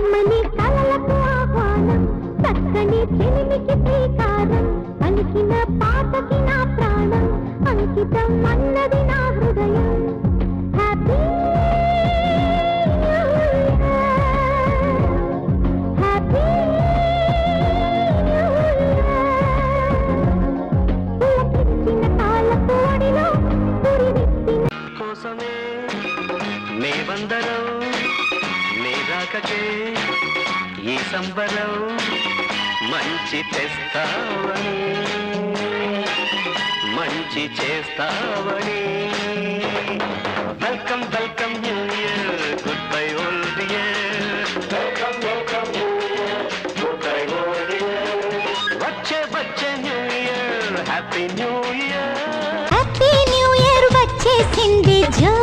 కమ్మని కలలకు ఆహ్వానం చక్కని చెలిమికి శ్రీకారం పలికిన పాటకి నా ప్రాణం అంకితం అన్నది నా హృదయం హ్యాపీ హ్యాపీ పులకిచ్చిన తాళపు ఒడిలో పురివిప్పిన కోసమే మేమందరం నీ రాకకే ఈ సంబరం మంచి తెస్తావని మంచి చేస్తావని welcome welcome new year good bye old year welcome welcome new year good bye old year వచ్చే వచ్చే new year happy new year happy new year వచ్చేసింది జో